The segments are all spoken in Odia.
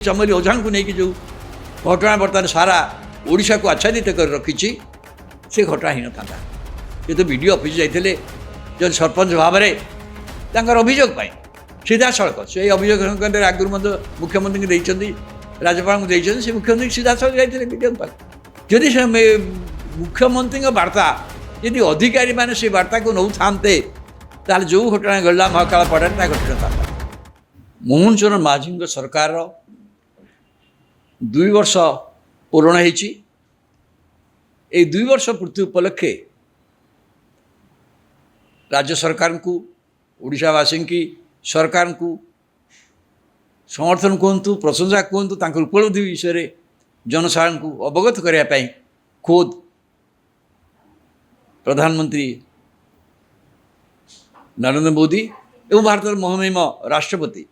चमली ओझा को लेकिन जो घटना बर्तमान सारा ओडिशा को आच्छादित कर रखी से घटना ही न था ये तो वीडियो ऑफिस जाते जो सरपंच भाव में अभियोग सीधा सड़क से अभियोग आगुरी मुख्यमंत्री देखते राज्यपाल को से मुख्यमंत्री सीधा सड़क जाते वीडियो जदि से मुख्यमंत्री वार्ता यदि अधिकारी मैंने से वार्ता को नौ था जो घटना घटला महाकाल पड़ा घटना था मोहन चरण माझी सरकार 2 वर्ष पूर्ण होती 2 वर्ष पूर्ति उपलक्षे राज्य सरकार को ओडिशावासी की सरकार को समर्थन कहतु प्रशंसा कहतु उपलब्धि विषय जनसाधारण को अवगत करने खोद प्रधानमंत्री नरेंद्र मोदी एवं भारत महामहिम राष्ट्रपति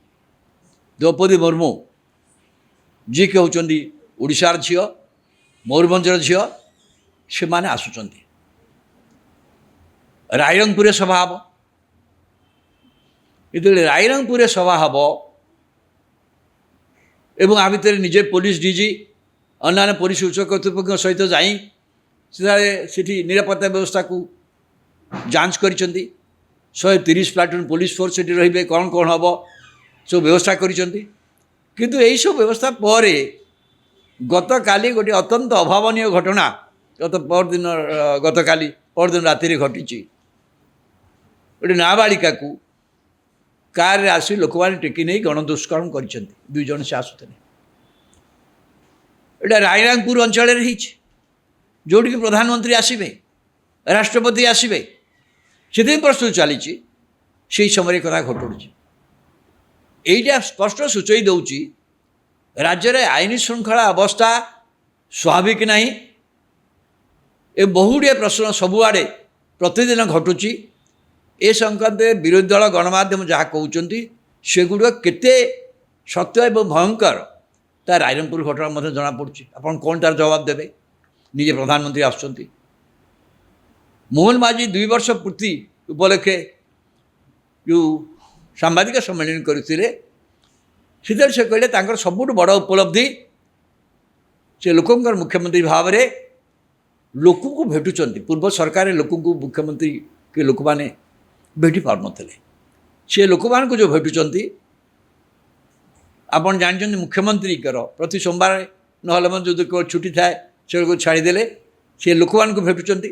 द्रौपदी मुर्मू जी के होचंदी ओडिशार झियो मयूरभंजर झियो से माने आसुचंदी रायरंगपुर सभा हम ये रायरंगपुर सभा हम एवं आ भितर निजे पुलिस डीजी अन्य पुलिस उच्च कर्तृपक्ष सहित जाई सीठी निरापत्ता व्यवस्था को जांच करिसेंती 130 प्लाटून पुलिस फोर्स से रे कौन कौन हम सब व्यवस्था करिसेंती किंतु यही सब व्यवस्था पर गत काली गोटे अत्यंत अभावनीय घटना गत काली परदिन राति घटी गोटे नाबालिका को कार रे आसी लोक मैंने टेकी नहीं गणदुष्कर्म कर 2 जन से आसुते यहाँ रायरंगपुर अंचल जोटी प्रधानमंत्री आसवे राष्ट्रपति आसवे से प्रस्तुत चली से समय कथा घटुची यहीटा स्पष्ट सूचई दौची राज्य में आईन श्रृंखला अवस्था स्वाभाविक ना ए बहुड़े प्रश्न सबुआड़े प्रतिदिन घटुची ए संक्रांत विरोधी दल गणमाध्यम जहाँ कहते सेगुड़ केते सत्य एवं भयंकर ता रायरंगपुर घटना मध्य जना पड़ी आपन कौन तार जवाब देवे निजे प्रधानमंत्री आसुचंती मोहन माझी 2 वर्ष पूर्ति उपलक्षे जो सांबादिक सम्मेलन करते से कहले सबुठ बड़ उपलब्धि से लोकंर मुख्यमंत्री भाव में लोक को भेटुंट पूर्व सरकार लोक को मुख्यमंत्री के लोक मैंने भेटी पार नथिले से लोक मान जो भेटुंट आपन जानते मुख्यमंत्री प्रति सोमवार ना जो छुट्टी थाए से छाड़ीदे से लोक मान भेटुंट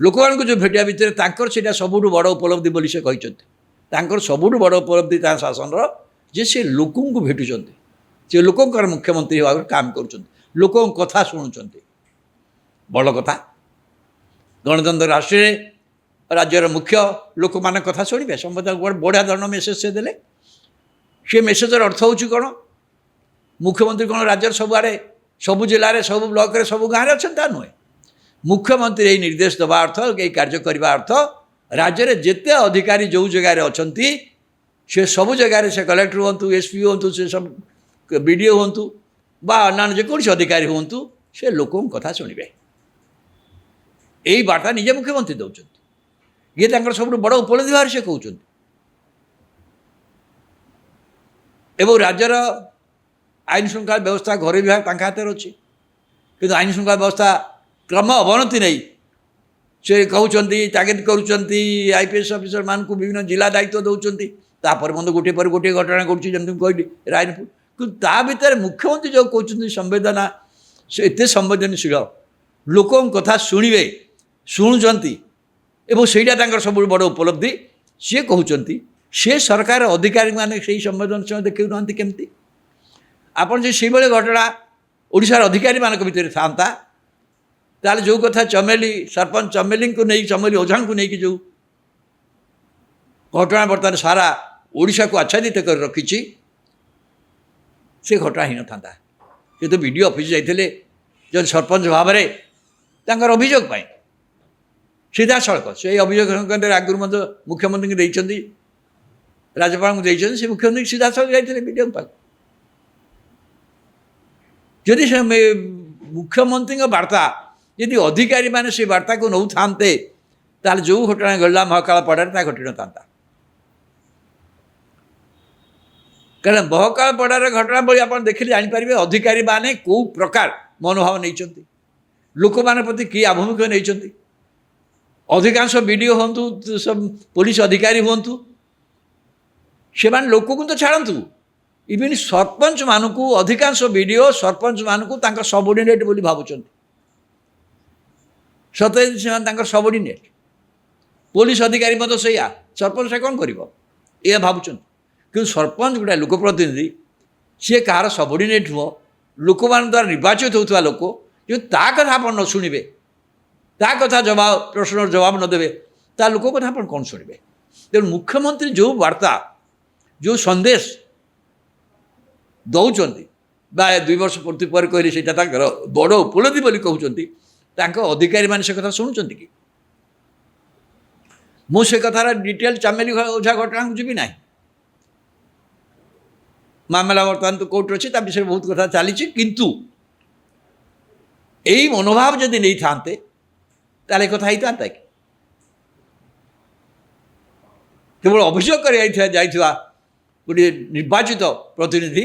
लोक मान जो भेटा भितर से सबुठ बड़ उपलब्धि बोली से कहते सबुठ बड़ उपलब्धि शासन जे से लोक को भेटुंट से लोकंर मुख्यमंत्री भाव काम कर लोक कथा शुणुंट बड़ कथा गणतंत्र राष्ट्र राज्यर मुख्य लोक मान कथा शुणे संबंध बढ़िया धरण मेसेज से देले से मेसेजर अर्थ हूँ कौन मुख्यमंत्री कौन राज्यर सबुआड़े सबु जिले सब ब्लॉक सब गाँव में अच्छा नुहे मुख्यमंत्री यही निर्देश देवा अर्थ यही कार्य करने अर्थ राज्य में जिते अधिकारी जो जगार अच्छा से सबु जगार से कलेक्टर हूँ एसपी हूँ से सब बीडीओ हूँ बा अन्य जेकोसी अधिकारी हूँ से लोक कथा शुणे यही बार्ता निजे मुख्यमंत्री दौरान ये सब बड़ उपलब्धि भाव से कहते एवं राज्यर आईन श्रृंखला व्यवस्था घर विभाग हाथ में अच्छी कि आईन श्रृंखला व्यवस्था क्रम अवनति नहीं से कहते तागिद करुँच आईपीएस अफिसर मान को विभिन्न जिला दायित्व दौरान तापर मत गोटे पर गोटे घटना घटी जमी कहली रायरंगपुर कि ता भीतर मुख्यमंत्री जो कहते संवेदना से एत संवेदनशील लोक कथा शुणे शुणुंट एवं सहीटा सब बड़ उपलब्धि सी कहते से सरकार अधिकारी मैंने से संवेदनशील देखु ना केमती आपन से घटना ओडिशार अधिकारी मान भितर था ताल जो कथा चमेली सरपंच चमेली को नहीं चमेली ओझा को लेकिन जो घटना बर्तमान सारा ओडिशा को आच्छादित कर रखी से घटना ही न था ये तो वीडियो ऑफिस जाते जो सरपंच भाव में अभियोग सीधा सड़क से अभियोग आगुरी मुख्यमंत्री देखते राज्यपाल को देखते से मुख्यमंत्री सीधा सड़क जाते वीडियो जदि से मुख्यमंत्री वार्ता यदि अधिकारी मैंने से वार्ता को नौ था जो घटना घटला महाकाल पड़ा घटना था କାରଣ ବହକାଳ ପଡ଼ାର ଘଟଣା ଭଳି ଆପଣ ଦେଖିଲେ ଜାଣିପାରିବେ ଅଧିକାରୀମାନେ କେଉଁ ପ୍ରକାର ମନୋଭାବ ନେଇଛନ୍ତି, ଲୋକମାନଙ୍କ ପ୍ରତି କି ଆଭିମୁଖ୍ୟ ନେଇଛନ୍ତି। ଅଧିକାଂଶ ବିଡ଼ିଓ ହୁଅନ୍ତୁ, ପୋଲିସ ଅଧିକାରୀ ହୁଅନ୍ତୁ, ସେମାନେ ଲୋକଙ୍କୁ ତ ଛାଡ଼ନ୍ତୁ, ଇଭିନ୍ ସରପଞ୍ଚମାନଙ୍କୁ ଅଧିକାଂଶ ବିଡ଼ିଓ ସରପଞ୍ଚମାନଙ୍କୁ ତାଙ୍କ ସବଅର୍ଡିନେଟ୍ ବୋଲି ଭାବୁଛନ୍ତି। ସତେ ସେମାନେ ତାଙ୍କର ସବଅର୍ଡିନେଟ୍। ପୋଲିସ ଅଧିକାରୀ ମଧ୍ୟ ସେଇଆ, ସରପଞ୍ଚଟା କ'ଣ କରିବ ଏହା ଭାବୁଛନ୍ତି। କିନ୍ତୁ ସରପଞ୍ଚ ଗୋଟେ ଲୋକପ୍ରତିନିଧି, ସିଏ କାହାର ସବଅର୍ଡିନେଟ୍ ନୁହଁ, ଲୋକମାନଙ୍କ ଦ୍ୱାରା ନିର୍ବାଚିତ ହେଉଥିବା ଲୋକ। କିନ୍ତୁ ତା କଥା ଆପଣ ନ ଶୁଣିବେ, ତା କଥା ପ୍ରଶ୍ନର ଜବାବ ନ ଦେବେ, ତା ଲୋକ କଥା ଆପଣ କ'ଣ ଶୁଣିବେ? ତେଣୁ ମୁଖ୍ୟମନ୍ତ୍ରୀ ଯେଉଁ ବାର୍ତ୍ତା, ଯେଉଁ ସନ୍ଦେଶ ଦେଉଛନ୍ତି ବା 2 ବର୍ଷ ପୂର୍ତ୍ତି ପରେ କହିଲେ ସେଇଟା ତାଙ୍କର ବଡ଼ ଉପଲବ୍ଧି ବୋଲି କହୁଛନ୍ତି, ତାଙ୍କ ଅଧିକାରୀମାନେ ସେ କଥା ଶୁଣୁଛନ୍ତି କି? ମୁଁ ସେ କଥାର ଡିଟେଲ୍ ଚାମେଲି ଓଝା ଘଟଣାକୁ ଯିବି ନାହିଁ। ମାମଲା ବର୍ତ୍ତମାନ ତ କୋର୍ଟରେ ଅଛି, ତା ବିଷୟରେ ବହୁତ କଥା ଚାଲିଛି। କିନ୍ତୁ ଏଇ ମନୋଭାବ ଯଦି ନେଇଥାନ୍ତେ ତାହେଲେ କଥା ହେଇଥାନ୍ତା କି? କେବଳ ଅଭିଯୋଗ କରି ଯାଇଥିବା ଗୋଟିଏ ନିର୍ବାଚିତ ପ୍ରତିନିଧି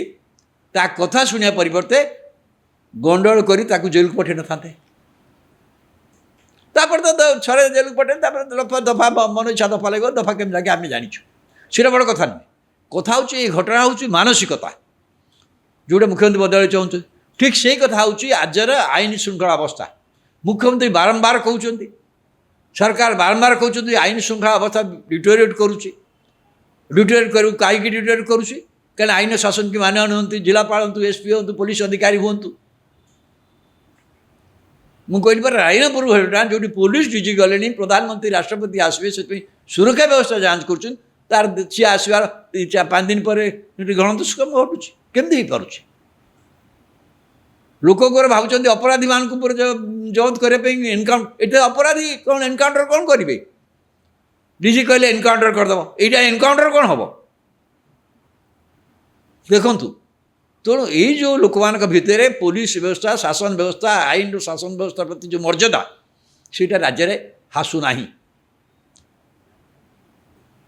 ତା କଥା ଶୁଣିବା ପରିବର୍ତ୍ତେ ଗଣ୍ଡଗୋଳ କରି ତାକୁ ଜେଲକୁ ପଠାଇ ନଥାନ୍ତେ। ତାପରେ ତ ଥରେ ଜେଲକୁ ପଠାଇ, ତାପରେ ଦଫା ମନ ଇଚ୍ଛା ଦଫା ଲାଗିବ, ଦଫା କେମିତି ଲାଗେ ଆମେ ଜାଣିଛୁ। ସେଇଟା ବଡ଼ କଥା ନୁହେଁ। କଥା ହେଉଛି ଏଇ ଘଟଣା ହେଉଛି ମାନସିକତା, ଯେଉଁଟା ମୁଖ୍ୟମନ୍ତ୍ରୀ ବଦଳାଇ ଚାହୁଁଛନ୍ତି। ଠିକ୍ ସେଇ କଥା ହେଉଛି ଆଜିର ଆଇନ ଶୃଙ୍ଖଳା ଅବସ୍ଥା। ମୁଖ୍ୟମନ୍ତ୍ରୀ ବାରମ୍ବାର କହୁଛନ୍ତି, ସରକାର ବାରମ୍ବାର କହୁଛନ୍ତି ଆଇନ ଶୃଙ୍ଖଳା ଅବସ୍ଥା ଡିଟୋରିଏଟ୍ କରୁଛି। ଡିଟୋରିଏଟ୍ କରୁ କାହିଁକି ଡିଟୋରିଏଟ୍ କରୁଛି? କାରଣ ଆଇନ ଶାସନ କି ମାନେ ହୁଅନ୍ତୁ, ଜିଲ୍ଲାପାଳ ହୁଅନ୍ତୁ, ଏସ୍ପି ହୁଅନ୍ତୁ, ପୋଲିସ ଅଧିକାରୀ ହୁଅନ୍ତୁ। ମୁଁ କହିଲି ପରା ରାଇନପୁର ଘଟଣା, ଯେଉଁଠି ପୋଲିସ ଡିଜି ଗଲେଣି, ପ୍ରଧାନମନ୍ତ୍ରୀ ରାଷ୍ଟ୍ରପତି ଆସିବେ, ସେଥିପାଇଁ ସୁରକ୍ଷା ବ୍ୟବସ୍ଥା ଯାଞ୍ଚ କରୁଛନ୍ତି। ତାର ସିଏ ଆସିବାର 4-5 ଦିନ ପରେ ସେଠି ଗଣଦୁଷ୍କର୍ମ ଘଟୁଛି। କେମିତି ହେଇପାରୁଛି? ଲୋକଙ୍କର ଭାବୁଛନ୍ତି ଅପରାଧୀମାନଙ୍କୁ ପୁରା ଜବତ କରିବା ପାଇଁ ଏଠି ଅପରାଧୀ କ'ଣ ଏନକାଉଣ୍ଟର କ'ଣ କରିବେ? ଡିଜି କହିଲେ ଏନକାଉଣ୍ଟର କରିଦେବ, ଏଇଟା ଏନକାଉଣ୍ଟର କ'ଣ ହେବ? ଦେଖନ୍ତୁ, ତେଣୁ ଏଇ ଯେଉଁ ଲୋକମାନଙ୍କ ଭିତରେ ପୋଲିସ ବ୍ୟବସ୍ଥା, ଶାସନ ବ୍ୟବସ୍ଥା, ଆଇନର ଶାସନ ବ୍ୟବସ୍ଥା ପ୍ରତି ଯେଉଁ ମର୍ଯ୍ୟାଦା, ସେଇଟା ରାଜ୍ୟରେ ଆସୁନାହିଁ।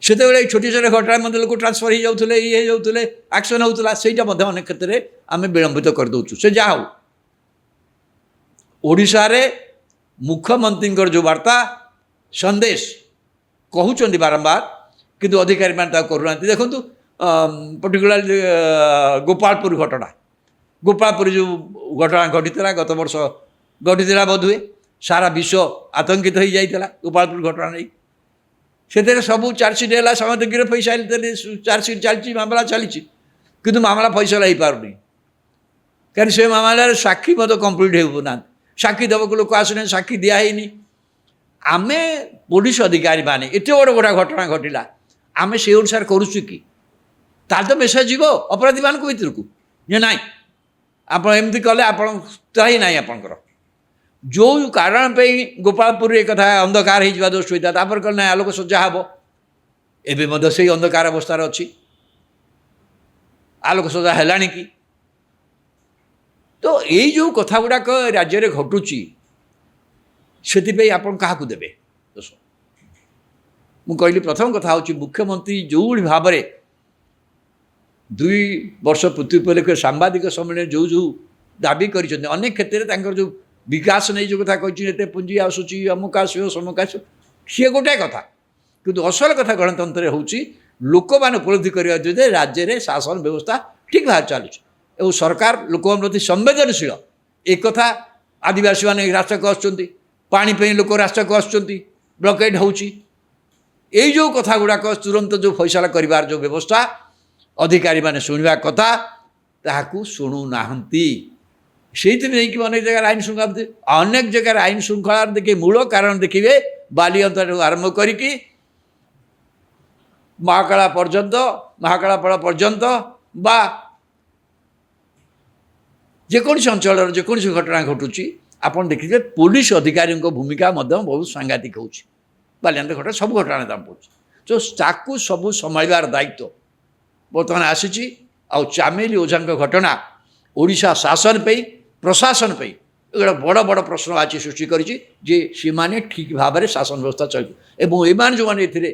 ସେତେବେଳେ ଏଇ ଛୋଟ ଛୋଟ ଘଟଣା ମଧ୍ୟ ଲୋକ ଟ୍ରାନ୍ସଫର ହେଇଯାଉଥିଲେ, ଇଏ ହେଇଯାଉଥିଲେ, ଆକ୍ସନ୍ ହେଉଥିଲା। ସେଇଟା ମଧ୍ୟ ଅନେକ କ୍ଷେତ୍ରରେ ଆମେ ବିଳମ୍ବିତ କରିଦେଉଛୁ। ସେ ଯାହା ହଉ, ଓଡ଼ିଶାରେ ମୁଖ୍ୟମନ୍ତ୍ରୀଙ୍କର ଯେଉଁ ବାର୍ତ୍ତା ସନ୍ଦେଶ କହୁଛନ୍ତି ବାରମ୍ବାର, କିନ୍ତୁ ଅଧିକାରୀମାନେ ତାକୁ କରୁନାହାନ୍ତି। ଦେଖନ୍ତୁ, ପର୍ଟିକୁଲାରଲି ଗୋପାଳପୁର ଘଟଣା, ଗୋପାଳପୁର ଯେଉଁ ଘଟଣା ଘଟିଥିଲା, ଗତ ବର୍ଷ ଘଟିଥିଲା ବୋଧହୁଏ, ସାରା ବିଶ୍ୱ ଆତଙ୍କିତ ହୋଇଯାଇଥିଲା ଗୋପାଳପୁର ଘଟଣା ନେଇ। ସେଥିରେ ସବୁ ଚାର୍ଜସିଟ୍ ହେଲା, ସମସ୍ତେ ଗିରଫ ହୋଇସାରିଥିଲେ, ଚାର୍ଜସିଟ୍ ଚାଲିଛି, ମାମଲା ଚାଲିଛି, କିନ୍ତୁ ମାମଲା ଫଇସଲା ହେଇପାରୁନି। କାରଣ ସେ ମାମଲାରେ ସାକ୍ଷୀ ମଧ୍ୟ କମ୍ପ୍ଲିଟ୍ ହେଉନାହାନ୍ତି, ସାକ୍ଷୀ ଦେବାକୁ ଲୋକ ଆସୁନାହାନ୍ତି, ସାକ୍ଷୀ ଦିଆ ହେଇନି। ଆମେ ପୋଲିସ ଅଧିକାରୀମାନେ ଏତେ ବଡ଼ ଗୋଟେ ଘଟଣା ଘଟିଲା, ଆମେ ସେଇ ଅନୁସାରେ କରୁଛୁ କି? ତାହେଲେ ତ ମେସେଜ ଯିବ ଅପରାଧୀମାନଙ୍କ ଭିତରକୁ ଯେ ନାଇଁ, ଆପଣ ଏମିତି କଲେ ଆପଣ ତ୍ରାହି ନାହିଁ ଆପଣଙ୍କର। ଯେଉଁ କାରଣ ପାଇଁ ଗୋପାଳପୁରରେ ଏ କଥା ଅନ୍ଧକାର ହେଇଯିବା ଦୋଷ ହୋଇଥିଲା, ତାପରେ କହିଲେ ନାଇଁ ଆଲୋକ ସଜ୍ଜା ହେବ। ଏବେ ମଧ୍ୟ ସେଇ ଅନ୍ଧକାର ଅବସ୍ଥାରେ ଅଛି। ଆଲୋକ ସଜ୍ଜା ହେଲାଣି କି? ତ ଏଇ ଯେଉଁ କଥା ଗୁଡ଼ାକ ରାଜ୍ୟରେ ଘଟୁଛି, ସେଥିପାଇଁ ଆପଣ କାହାକୁ ଦେବେ ଦୋଷ? ମୁଁ କହିଲି ପ୍ରଥମ କଥା ହେଉଛି ମୁଖ୍ୟମନ୍ତ୍ରୀ ଯେଉଁଭଳି ଭାବରେ 2 ବର୍ଷ ପୂର୍ତ୍ତି ଉପଲକ୍ଷେ ସାମ୍ବାଦିକ ସମ୍ମିଳନୀରେ ଯେଉଁ ଦାବି କରିଛନ୍ତି, ଅନେକ କ୍ଷେତ୍ରରେ ତାଙ୍କର ଯେଉଁ ବିକାଶ ନେଇ ଯେଉଁ କଥା କହିଛନ୍ତି, ଏତେ ପୁଞ୍ଜି ଆସୁଛି, ଅମୁକ ଆସିବ, ସମୁକ ଆସିବ, ସିଏ ଗୋଟାଏ କଥା। କିନ୍ତୁ ଅସଲ କଥା ଗଣତନ୍ତ୍ରରେ ହେଉଛି ଲୋକମାନେ ଉପଲବ୍ଧି କରିବା ଯେ ରାଜ୍ୟରେ ଶାସନ ବ୍ୟବସ୍ଥା ଠିକ୍ ଭାବରେ ଚାଲୁଛି ଏବଂ ସରକାର ଲୋକଙ୍କ ପ୍ରତି ସମ୍ବେଦନଶୀଳ। ଏକଥା ଆଦିବାସୀମାନେ ରାସ୍ତାକୁ ଆସୁଛନ୍ତି, ପାଣି ପାଇଁ ଲୋକ ରାସ୍ତାକୁ ଆସୁଛନ୍ତି, ବ୍ଲକେଟ୍ ହେଉଛି। ଏଇ ଯେଉଁ କଥା ଗୁଡ଼ାକ ତୁରନ୍ତ ଯେଉଁ ଫଇସଲା କରିବାର ଯେଉଁ ବ୍ୟବସ୍ଥା ଅଧିକାରୀମାନେ ଶୁଣିବା କଥା, ତାହାକୁ ଶୁଣୁନାହାନ୍ତି। ସେଇଥିପାଇଁ ନେଇକି ଅନେକ ଜାଗାରେ ଆଇନ ଶୃଙ୍ଖଳା, ଅନେକ ଜାଗାରେ ଆଇନ ଶୃଙ୍ଖଳାର ଦେଖିବେ ମୂଳ କାରଣ ଦେଖିବେ ବାଲିଅନ୍ତାଠୁ ଆରମ୍ଭ କରିକି ମହାକାଳପଡ଼ା ପର୍ଯ୍ୟନ୍ତ ବା ଯେକୌଣସି ଅଞ୍ଚଳର ଯେକୌଣସି ଘଟଣା ଘଟୁଛି, ଆପଣ ଦେଖିବେ ପୋଲିସ ଅଧିକାରୀଙ୍କ ଭୂମିକା ମଧ୍ୟ ବହୁତ ସାଂଘାତିକ ହେଉଛି। ବାଲିଅନ୍ତା ଘଟଣା, ସବୁ ଘଟଣା ଦାମ ପଡ଼ୁଛି। ତ ତାକୁ ସବୁ ସମ୍ଭାଳିବାର ଦାୟିତ୍ୱ ବର୍ତ୍ତମାନ ଆସିଛି। ଆଉ ଚାମେଲି ଓଝାଙ୍କ ଘଟଣା ଓଡ଼ିଶା ଶାସନ ପାଇଁ, ପ୍ରଶାସନ ପାଇଁ ଗୋଟେ ବଡ଼ ବଡ଼ ପ୍ରଶ୍ନ ଆଜି ସୃଷ୍ଟି କରିଛି ଯେ ସେମାନେ ଠିକ୍ ଭାବରେ ଶାସନ ବ୍ୟବସ୍ଥା ଚଳିବ। ଏବଂ ଏମାନେ ଯେଉଁମାନେ ଏଥିରେ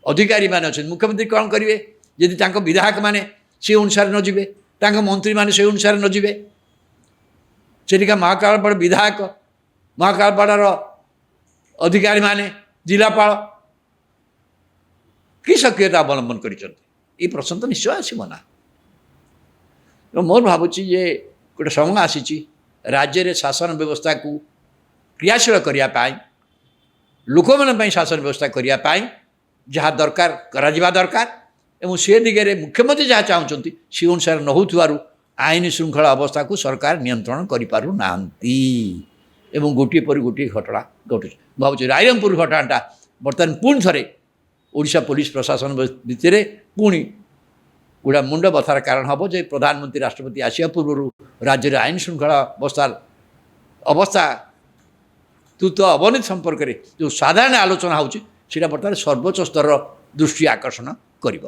ଅଧିକାରୀମାନେ ଅଛନ୍ତି, ମୁଖ୍ୟମନ୍ତ୍ରୀ କ'ଣ କରିବେ ଯଦି ତାଙ୍କ ବିଧାୟକମାନେ ସେ ଅନୁସାରେ ନ ଯିବେ, ତାଙ୍କ ମନ୍ତ୍ରୀମାନେ ସେ ଅନୁସାରେ ନ ଯିବେ, ସେଠିକା ମହାକାଳପାଡ଼ ବିଧାୟକ, ମହାକାଳପାଡ଼ର ଅଧିକାରୀମାନେ, ଜିଲ୍ଲାପାଳ କି ସକ୍ରିୟତା ଅବଲମ୍ବନ କରିଛନ୍ତି, এই ପ୍ରଶ୍ନ ତ ନିଶ୍ଚୟ ଆସିବ ନା। ମୋର ଭାବୁଛି ଯେ ଗୋଟେ ସମୟ ଆସିଛି ରାଜ୍ୟରେ ଶାସନ ବ୍ୟବସ୍ଥାକୁ କ୍ରିୟାଶୀଳ କରିବା ପାଇଁ, ଲୋକମାନଙ୍କ ପାଇଁ ଶାସନ ବ୍ୟବସ୍ଥା କରିବା ପାଇଁ ଯାହା ଦରକାର କରାଯିବା ଦରକାର, ଏବଂ ସେ ଦିଗରେ ମୁଖ୍ୟମନ୍ତ୍ରୀ ଯାହା ଚାହୁଁଛନ୍ତି ସେ ଅନୁସାରେ ନ ହେଉଥିବାରୁ ଆଇନ ଶୃଙ୍ଖଳା ଅବସ୍ଥାକୁ ସରକାର ନିୟନ୍ତ୍ରଣ କରିପାରୁନାହାନ୍ତି ଏବଂ ଗୋଟିଏ ପରେ ଗୋଟିଏ ଘଟଣା ଘଟୁଛି। ଭାବୁଛି ରାଇରଙ୍ଗପୁର ଘଟଣାଟା ବର୍ତ୍ତମାନ ପୁଣି ଥରେ ଓଡ଼ିଶା ପୋଲିସ ପ୍ରଶାସନ ଭିତରେ ପୁଣି ଗୁଡ଼ା ମୁଣ୍ଡ ବଥାର କାରଣ ହେବ ଯେ ପ୍ରଧାନମନ୍ତ୍ରୀ ରାଷ୍ଟ୍ରପତି ଆସିବା ପୂର୍ବରୁ ରାଜ୍ୟରେ ଆଇନ ଶୃଙ୍ଖଳା ଅବସ୍ଥା ତୁତ ଅବନତି ସମ୍ପର୍କରେ ଯେଉଁ ସାଧାରଣ ଆଲୋଚନା ହେଉଛି ସେଇଟା ବର୍ତ୍ତମାନ ସର୍ବୋଚ୍ଚ ସ୍ତରର ଦୃଷ୍ଟି ଆକର୍ଷଣ କରିବ।